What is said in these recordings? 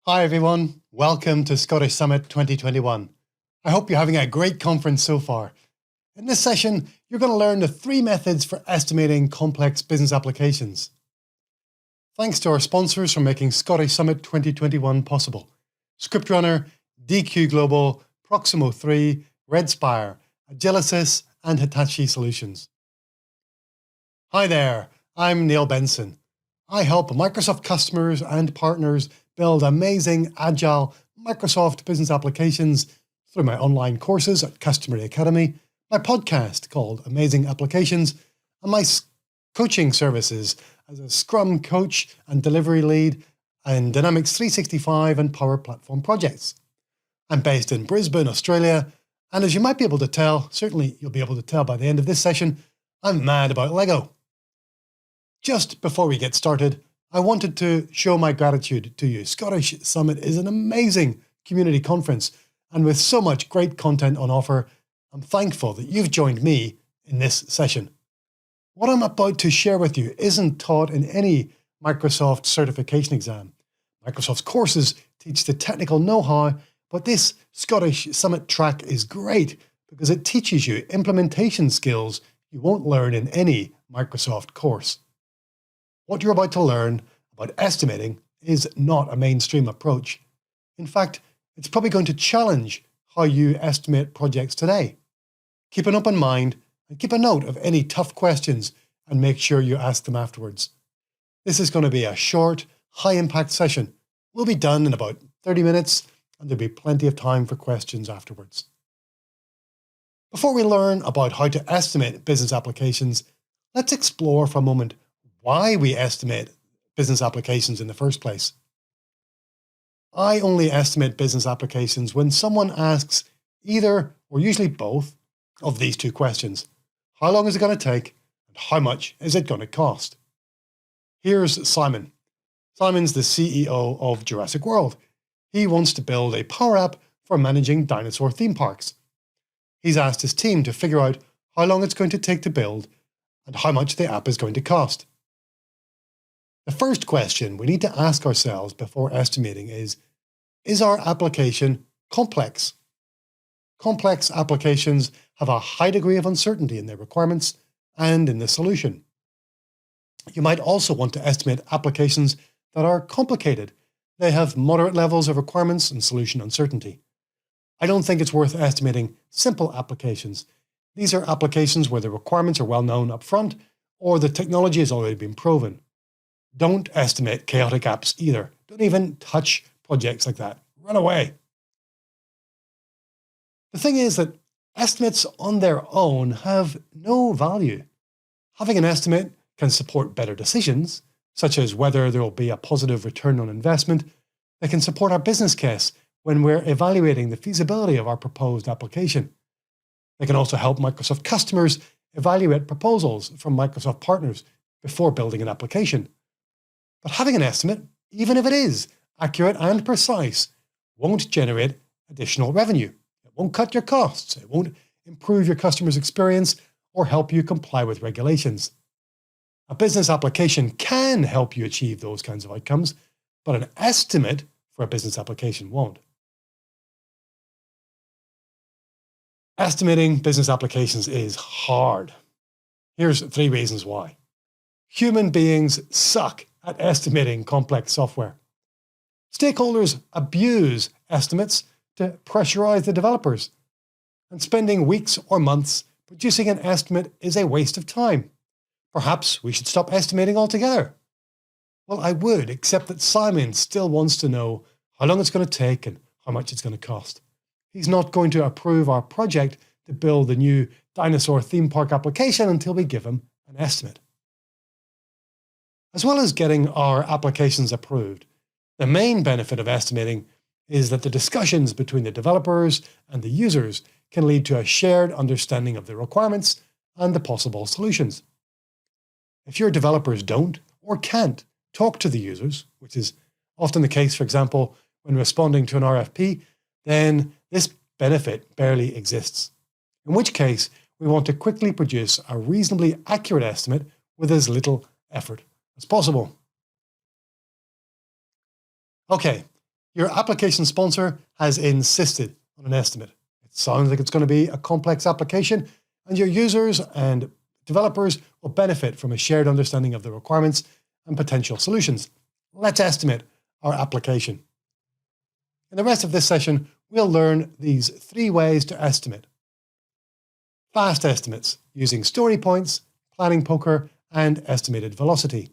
Hi everyone, welcome to Scottish Summit 2021. I hope you're having a great conference so far. In this session, you're going to learn the 3 methods for estimating complex business applications. Thanks to our sponsors for making Scottish Summit 2021 possible: ScriptRunner, DQ Global, Proximo 3, Redspire, Agilysys, and Hitachi Solutions. Hi there, I'm Neil Benson. I help Microsoft customers and partners build amazing, agile Microsoft business applications through my online courses at Customer Academy, my podcast called Amazing Applications, and my coaching services as a Scrum coach and delivery lead in Dynamics 365 and Power Platform projects. I'm based in Brisbane, Australia, and as you might be able to tell, certainly you'll be able to tell by the end of this session, I'm mad about Lego. Just before we get started, I wanted to show my gratitude to you. Scottish Summit is an amazing community conference, and with so much great content on offer, I'm thankful that you've joined me in this session. What I'm about to share with you isn't taught in any Microsoft certification exam. Microsoft's courses teach the technical know-how, but this Scottish Summit track is great because it teaches you implementation skills you won't learn in any Microsoft course. What you're about to learn about estimating is not a mainstream approach. In fact, it's probably going to challenge how you estimate projects today. Keep an open mind and keep a note of any tough questions and make sure you ask them afterwards. This is going to be a short, high-impact session. We'll be done in about 30 minutes and there'll be plenty of time for questions afterwards. Before we learn about how to estimate business applications, let's explore for a moment why we estimate business applications in the first place. I only estimate business applications when someone asks either, or usually both, of these 2 questions. How long is it going to take, and how much is it going to cost? Here's Simon. Simon's the CEO of Jurassic World. He wants to build a power app for managing dinosaur theme parks. He's asked his team to figure out how long it's going to take to build and how much the app is going to cost. The first question we need to ask ourselves before estimating is our application complex? Complex applications have a high degree of uncertainty in their requirements and in the solution. You might also want to estimate applications that are complicated. They have moderate levels of requirements and solution uncertainty. I don't think it's worth estimating simple applications. These are applications where the requirements are well known up front or the technology has already been proven. Don't estimate chaotic apps either. Don't even touch projects like that. Run away. The thing is that estimates on their own have no value. Having an estimate can support better decisions, such as whether there will be a positive return on investment. They can support our business case when we're evaluating the feasibility of our proposed application. They can also help Microsoft customers evaluate proposals from Microsoft partners before building an application. But having an estimate, even if it is accurate and precise, won't generate additional revenue. It won't cut your costs. It won't improve your customer's experience or help you comply with regulations. A business application can help you achieve those kinds of outcomes, but an estimate for a business application won't. Estimating business applications is hard. Here's 3 reasons why. Human beings suck at estimating complex software. Stakeholders abuse estimates to pressurize the developers, and spending weeks or months producing an estimate is a waste of time. Perhaps we should stop estimating altogether. Well, I would, except that Simon still wants to know how long it's going to take and how much it's going to cost. He's not going to approve our project to build the new dinosaur theme park application until we give him an estimate. As well as getting our applications approved, the main benefit of estimating is that the discussions between the developers and the users can lead to a shared understanding of the requirements and the possible solutions. If your developers don't or can't talk to the users, which is often the case, for example, when responding to an RFP, then this benefit barely exists. In which case, we want to quickly produce a reasonably accurate estimate with as little effort as possible. Okay, Your application sponsor has insisted on an estimate. It sounds like it's going to be a complex application, and your users and developers will benefit from a shared understanding of the requirements and potential solutions. Let's estimate our application. In the rest of this session, we'll learn these 3 ways to estimate. Fast estimates using story points, planning poker, and estimated velocity.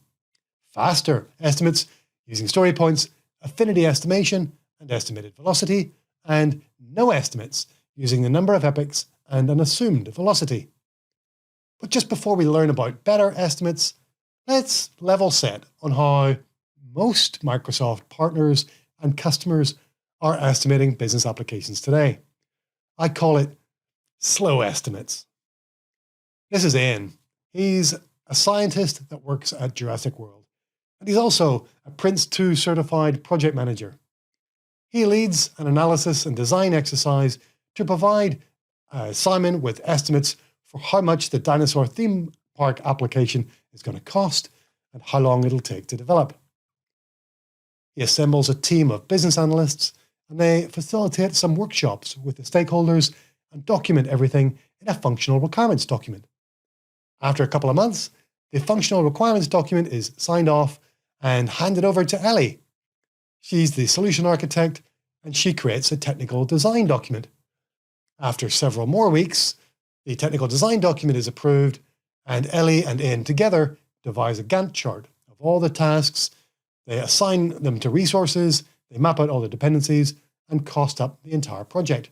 Faster estimates using story points, affinity estimation, and estimated velocity, and no estimates using the number of epochs and an assumed velocity. But just before we learn about better estimates, let's level set on how most Microsoft partners and customers are estimating business applications today. I call it slow estimates. This is Ian. He's a scientist that works at Jurassic World, and he's also a Prince 2 certified project manager. He leads an analysis and design exercise to provide Simon with estimates for how much the dinosaur theme park application is going to cost and how long it'll take to develop. He assembles a team of business analysts, and they facilitate some workshops with the stakeholders and document everything in a functional requirements document. After a couple of months, the functional requirements document is signed off and handed over to Ellie. She's the solution architect, and she creates a technical design document. After several more weeks, the technical design document is approved, and Ellie and Ian together devise a Gantt chart of all the tasks. They assign them to resources, they map out all the dependencies, and cost up the entire project.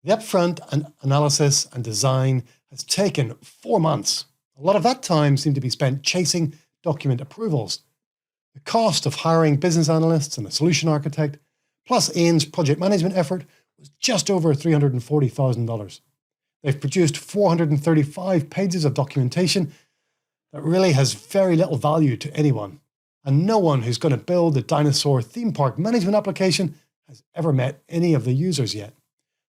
The upfront analysis and design has taken 4 months. A lot of that time seemed to be spent chasing document approvals. The cost of hiring business analysts and a solution architect, plus Ian's project management effort, was just over $340,000. They've produced 435 pages of documentation that really has very little value to anyone, and no one who's going to build the dinosaur theme park management application has ever met any of the users yet.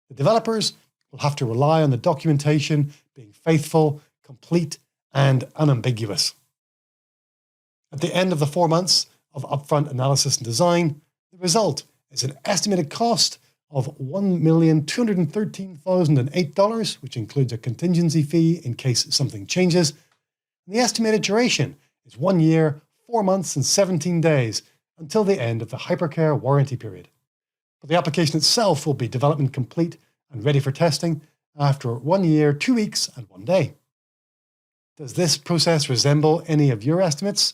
The developers will have to rely on the documentation being faithful, complete, and unambiguous. At the end of the 4 months of upfront analysis and design, the result is an estimated cost of $1,213,008, which includes a contingency fee in case something changes. And the estimated duration is 1 year, 4 months, and 17 days until the end of the hypercare warranty period. But the application itself will be development complete and ready for testing after 1 year, 2 weeks, and 1 day. Does this process resemble any of your estimates?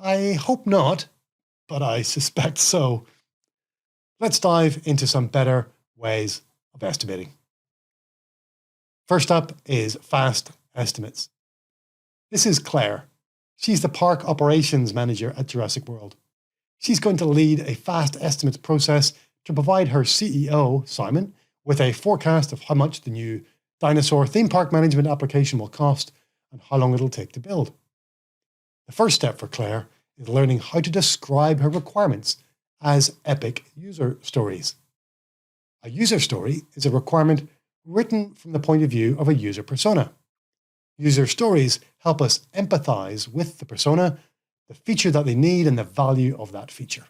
I hope not, but I suspect so. Let's dive into some better ways of estimating. First up is fast estimates. This is Claire. She's the park operations manager at Jurassic World. She's going to lead a fast estimates process to provide her CEO, Simon, with a forecast of how much the new dinosaur theme park management application will cost and how long it'll take to build. The first step for Claire is learning how to describe her requirements as epic user stories. A user story is a requirement written from the point of view of a user persona. User stories help us empathize with the persona, the feature that they need, and the value of that feature.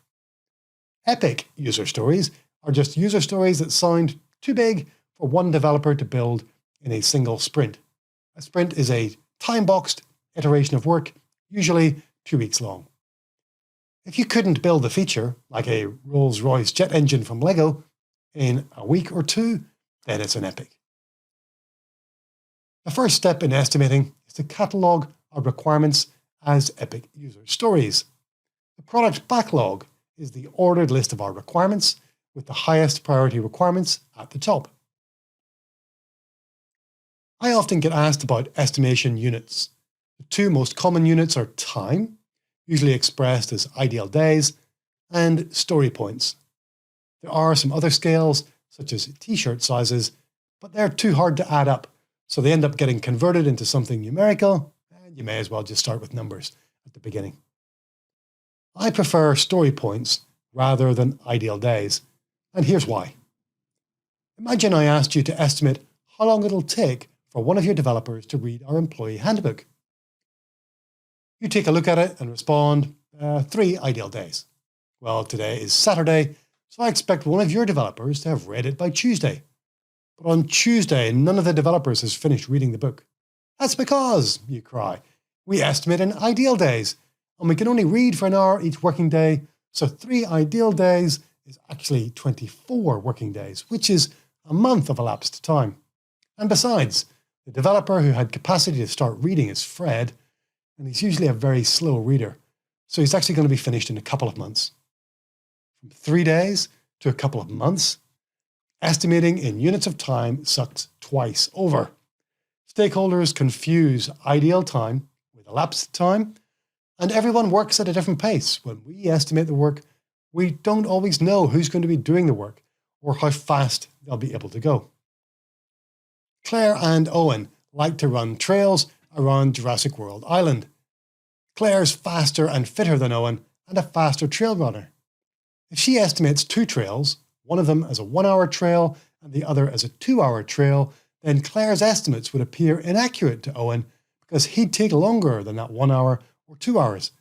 Epic user stories are just user stories that sound too big for one developer to build in a single sprint. A sprint is a time-boxed iteration of work, usually 2 weeks long. If you couldn't build the feature, like a Rolls-Royce jet engine from Lego, in a week or 2, then it's an epic. The first step in estimating is to catalog our requirements as epic user stories. The product backlog is the ordered list of our requirements, with the highest priority requirements at the top. I often get asked about estimation units. The 2 most common units are time, usually expressed as ideal days, and story points. There are some other scales, such as t-shirt sizes, but they're too hard to add up, so they end up getting converted into something numerical, and you may as well just start with numbers at the beginning. I prefer story points rather than ideal days, and here's why. Imagine I asked you to estimate how long it'll take for one of your developers to read our employee handbook. You take a look at it and respond, 3 ideal days. Well, today is Saturday, so I expect one of your developers to have read it by Tuesday. But on Tuesday, none of the developers has finished reading the book. That's because, you cry, we estimate in ideal days, and we can only read for an hour each working day, so 3 ideal days is actually 24 working days, which is a month of elapsed time. And besides, the developer who had capacity to start reading is Fred, and he's usually a very slow reader, so he's actually going to be finished in a couple of months. From 3 days to a couple of months, estimating in units of time sucks twice over. Stakeholders confuse ideal time with elapsed time, and everyone works at a different pace. When we estimate the work, we don't always know who's going to be doing the work or how fast they'll be able to go. Claire and Owen like to run trails around Jurassic World Island. Claire's faster and fitter than Owen and a faster trail runner. If she estimates 2 trails, one of them as a 1-hour trail and the other as a 2-hour trail, then Claire's estimates would appear inaccurate to Owen because he'd take longer than that 1 hour or 2 hours.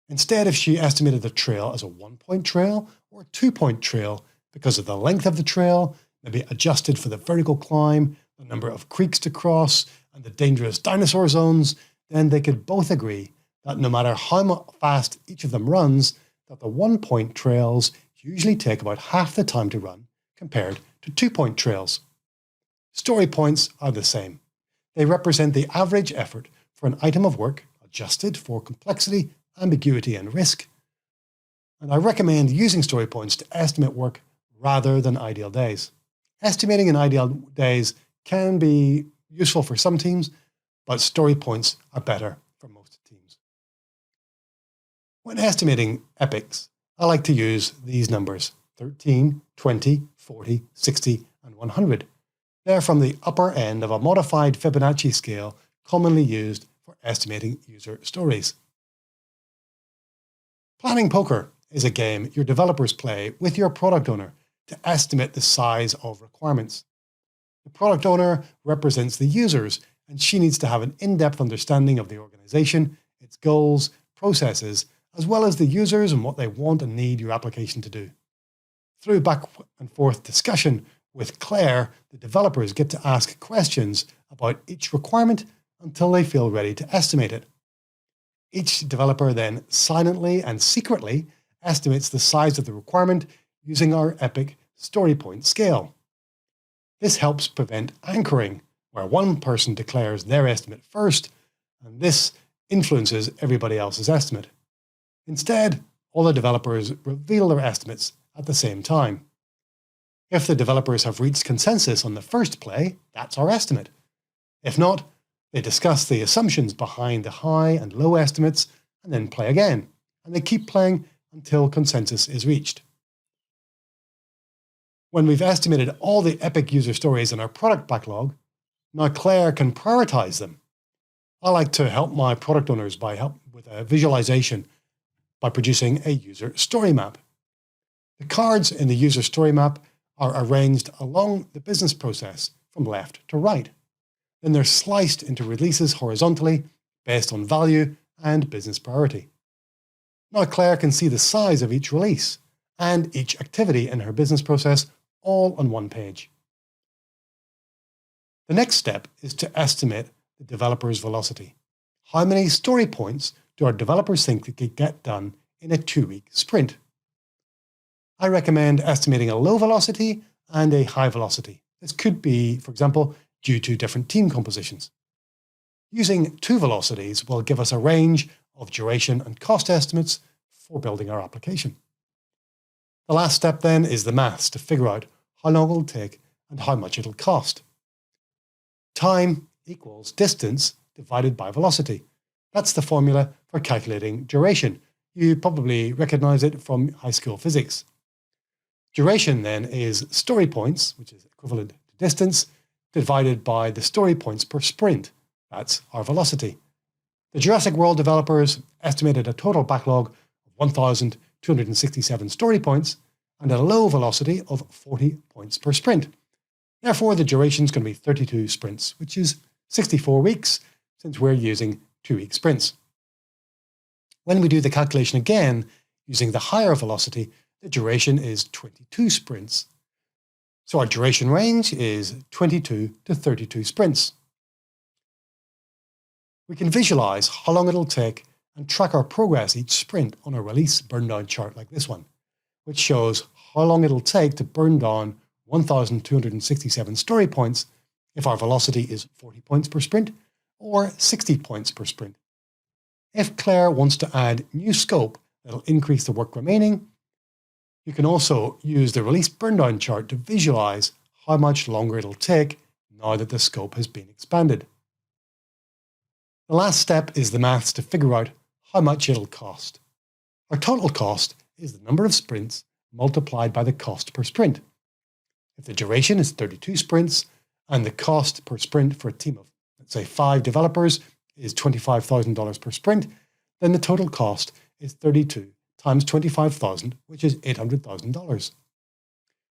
Instead, if she estimated the trail as a 1-point trail or a 2-point trail because of the length of the trail, maybe adjusted for the vertical climb, the number of creeks to cross, and the dangerous dinosaur zones, then they could both agree that no matter how fast each of them runs, that the 1-point trails usually take about half the time to run compared to 2-point trails. Story points are the same. They represent the average effort for an item of work adjusted for complexity, ambiguity, and risk. And I recommend using story points to estimate work rather than ideal days. Estimating in ideal days can be useful for some teams, but story points are better for most teams. When estimating epics, I like to use these numbers: 13, 20, 40, 60, and 100. They're from the upper end of a modified Fibonacci scale commonly used for estimating user stories. Planning poker is a game your developers play with your product owner to estimate the size of requirements. The product owner represents the users, and she needs to have an in-depth understanding of the organization, its goals, processes, as well as the users and what they want and need your application to do. Through back and forth discussion with Claire, the developers get to ask questions about each requirement until they feel ready to estimate it. Each developer then silently and secretly estimates the size of the requirement using our epic story point scale. This helps prevent anchoring, where one person declares their estimate first, and this influences everybody else's estimate. Instead, all the developers reveal their estimates at the same time. If the developers have reached consensus on the first play, that's our estimate. If not, they discuss the assumptions behind the high and low estimates and then play again, and they keep playing until consensus is reached. When we've estimated all the epic user stories in our product backlog, now Claire can prioritize them. I like to help my product owners by help with a visualization by producing a user story map. The cards in the user story map are arranged along the business process from left to right. Then they're sliced into releases horizontally based on value and business priority. Now Claire can see the size of each release and each activity in her business process all on one page. The next step is to estimate the developer's velocity. How many story points do our developers think they could get done in a 2-week sprint? I recommend estimating a low velocity and a high velocity. This could be, for example, due to different team compositions. Using 2 velocities will give us a range of duration and cost estimates for building our application. The last step then is the maths to figure out how long it'll take and how much it'll cost. Time equals distance divided by velocity. That's the formula for calculating duration. You probably recognize it from high school physics. Duration then is story points, which is equivalent to distance, divided by the story points per sprint. That's our velocity. The Jurassic World developers estimated a total backlog of 1,267 story points and a low velocity of 40 points per sprint. Therefore, the duration is going to be 32 sprints, which is 64 weeks, since we're using 2-week sprints. When we do the calculation again, Using the higher velocity, the duration is 22 sprints. So our duration range is 22 to 32 sprints. We can visualize how long it'll take and track our progress each sprint on a release burn down chart like this one, which shows how long it'll take to burn down 1,267 story points if our velocity is 40 points per sprint or 60 points per sprint. If Claire wants to add new scope that'll increase the work remaining, you can also use the release burn down chart to visualize how much longer it'll take now that the scope has been expanded. The last step is the maths to figure out how much it'll cost. Our total cost is the number of sprints multiplied by the cost per sprint. If the duration is 32 sprints and the cost per sprint for a team of, let's say, 5 developers is $25,000 per sprint, then the total cost is 32 times 25,000, which is $800,000.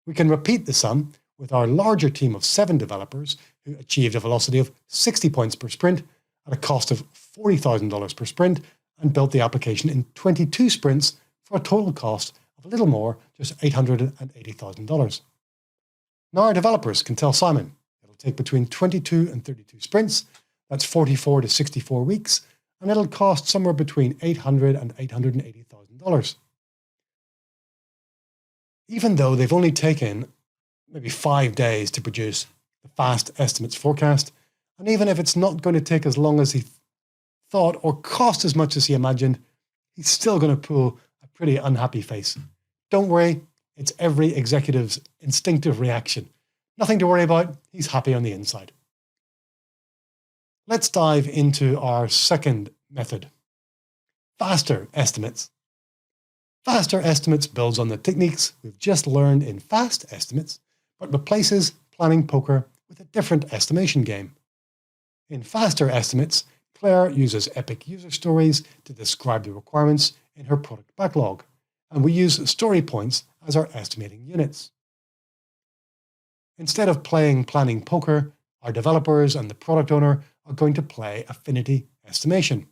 We can repeat the sum with our larger team of 7 developers who achieved a velocity of 60 points per sprint at a cost of $40,000 per sprint and built the application in 22 sprints for a total cost of a little more, just $880,000. Now our developers can tell Simon it'll take between 22 and 32 sprints, that's 44 to 64 weeks, and it'll cost somewhere between $800,000 and $880,000. Even though they've only taken maybe 5 days to produce the fast estimates forecast, and even if it's not going to take as long as he thought or cost as much as he imagined, he's still going to pull a pretty unhappy face. Don't worry, it's every executive's instinctive reaction. Nothing to worry about, he's happy on the inside. Let's dive into our second method, faster estimates. Faster estimates builds on the techniques we've just learned in fast estimates, but replaces planning poker with a different estimation game. In faster estimates, Claire uses epic user stories to describe the requirements in her product backlog, and we use story points as our estimating units. Instead of playing planning poker, our developers and the product owner are going to play Affinity estimation.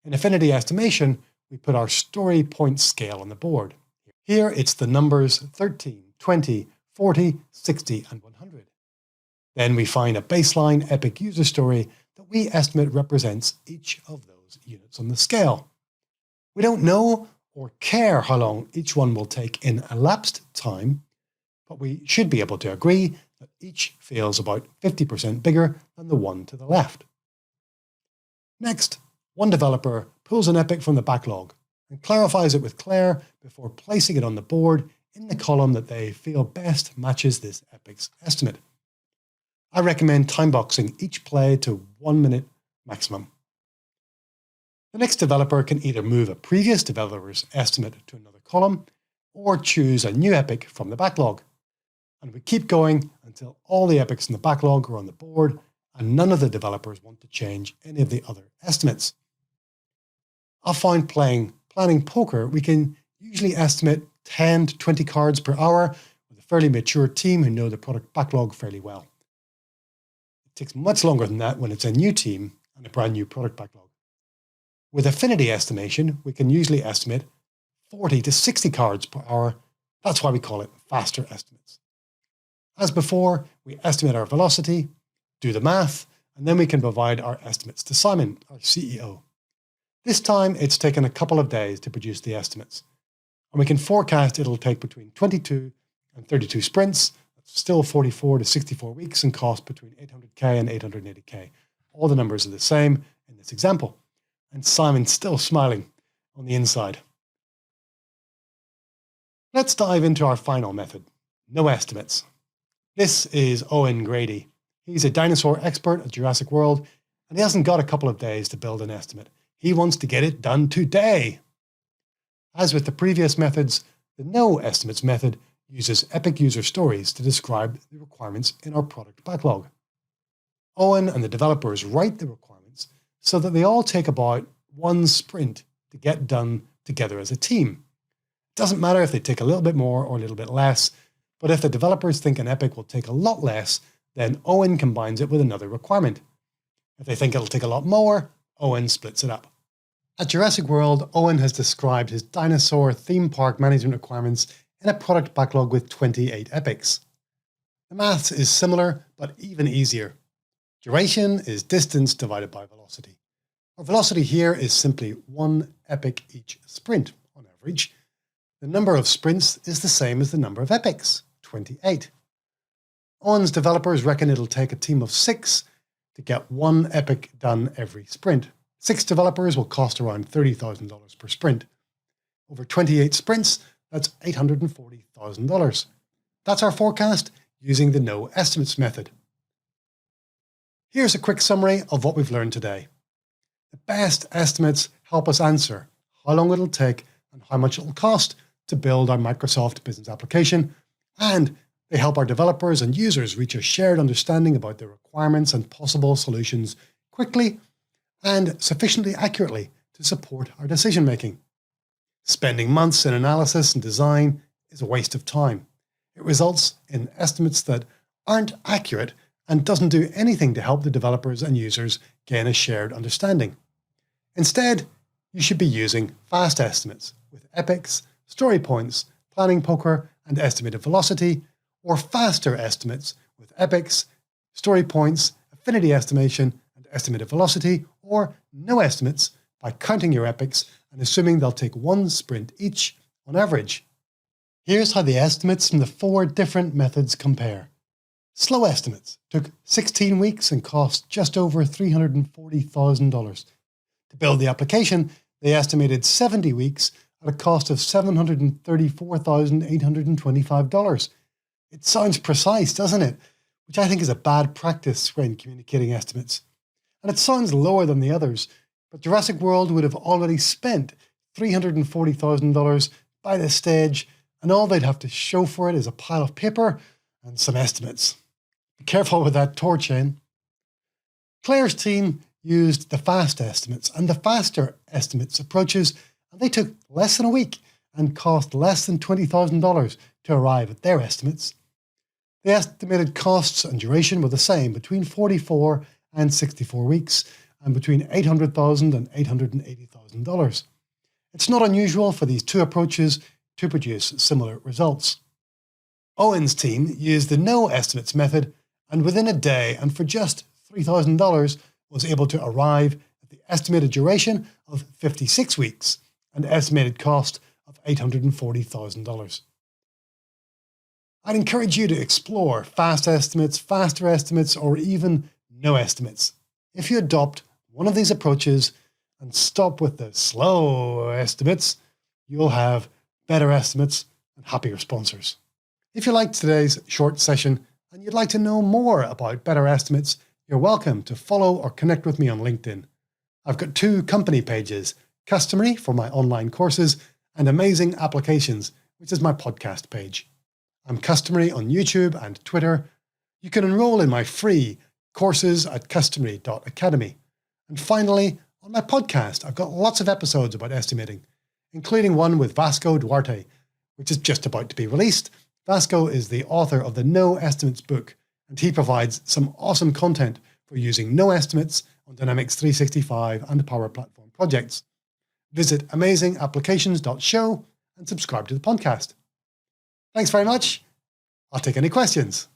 In Affinity estimation, we put our story point scale on the board. Here it's the numbers 13, 20, 40, 60, and 100. Then we find a baseline epic user story that we estimate represents each of those units on the scale. We don't know or care how long each one will take in elapsed time, but we should be able to agree that each feels about 50% bigger than the one to the left. Next, one developer pulls an epic from the backlog and clarifies it with Claire before placing it on the board in the column that they feel best matches this epic's estimate. I recommend timeboxing each play to 1 minute maximum. The next developer can either move a previous developer's estimate to another column or choose a new epic from the backlog. And we keep going until all the epics in the backlog are on the board and none of the developers want to change any of the other estimates. I find playing planning poker, we can usually estimate 10 to 20 cards per hour with a fairly mature team who know the product backlog fairly well. It takes much longer than that when it's a new team and a brand new product backlog. With Affinity estimation, we can usually estimate 40 to 60 cards per hour. That's why we call it faster estimates. As before, we estimate our velocity, do the math, and then we can provide our estimates to Simon, our CEO. This time, it's taken a couple of days to produce the estimates, and we can forecast it'll take between 22 and 32 sprints, still 44 to 64 weeks, and cost between $800K and $880K. All the numbers are the same in this example, and Simon's still smiling on the inside. Let's dive into our final method, no estimates. This is Owen Grady. He's a dinosaur expert at Jurassic World, and he hasn't got a couple of days to build an estimate. He wants to get it done today. As with the previous methods, the no estimates method uses epic user stories to describe the requirements in our product backlog. Owen and the developers write the requirements so that they all take about 1 sprint to get done together as a team. It doesn't matter if they take a little bit more or a little bit less, but if the developers think an epic will take a lot less, then Owen combines it with another requirement. If they think it'll take a lot more, Owen splits it up. At Jurassic World, Owen has described his dinosaur theme park management requirements in a product backlog with 28 epics. The maths is similar, but even easier. Duration is distance divided by velocity. Our velocity here is simply 1 epic each sprint, on average. The number of sprints is the same as the number of epics, 28. Owen's developers reckon it'll take a team of 6 to get 1 epic done every sprint. 6 developers will cost around $30,000 per sprint. Over 28 sprints, that's $840,000. That's our forecast using the no estimates method. Here's a quick summary of what we've learned today. The best estimates help us answer how long it'll take and how much it'll cost to build our Microsoft business application, and they help our developers and users reach a shared understanding about their requirements and possible solutions quickly and sufficiently accurately to support our decision making. Spending months in analysis and design is a waste of time. It results in estimates that aren't accurate and doesn't do anything to help the developers and users gain a shared understanding. Instead, you should be using fast estimates with epics, story points, planning poker, and estimated velocity, or faster estimates with epics, story points, affinity estimation, and estimated velocity, or no estimates by counting your epics and assuming they'll take 1 sprint each on average. Here's how the estimates from the 4 different methods compare. Slow estimates took 16 weeks and cost just over $340,000. To build the application, they estimated 70 weeks at a cost of $734,825. It sounds precise, doesn't it? Which I think is a bad practice when communicating estimates. And it sounds lower than the others, but Jurassic World would have already spent $340,000 by this stage, and all they'd have to show for it is a pile of paper and some estimates. Be careful with that torch, Shane. Claire's team used the fast estimates and the faster estimates approaches, and they took less than a week and cost less than $20,000 to arrive at their estimates. The estimated costs and duration were the same, between 44 and 64 weeks, and between $800,000 and $880,000. It's not unusual for these 2 approaches to produce similar results. Owen's team used the no estimates method, and within a day and for just $3,000 was able to arrive at the estimated duration of 56 weeks and estimated cost of $840,000. I'd encourage you to explore fast estimates, faster estimates, or even no estimates. If you adopt one of these approaches and stop with the slow estimates, you'll have better estimates and happier sponsors. If you liked today's short session and you'd like to know more about better estimates, you're welcome to follow or connect with me on LinkedIn. I've got 2 company pages, Customary for my online courses and Amazing Applications, which is my podcast page. I'm Customary on YouTube and Twitter. You can enroll in my free courses at customary.academy. And finally, on my podcast, I've got lots of episodes about estimating, including one with Vasco Duarte, which is just about to be released. Vasco is the author of the No Estimates book, and he provides some awesome content for using no estimates on Dynamics 365 and Power Platform projects. Visit amazingapplications.show and subscribe to the podcast. Thanks very much. I'll take any questions.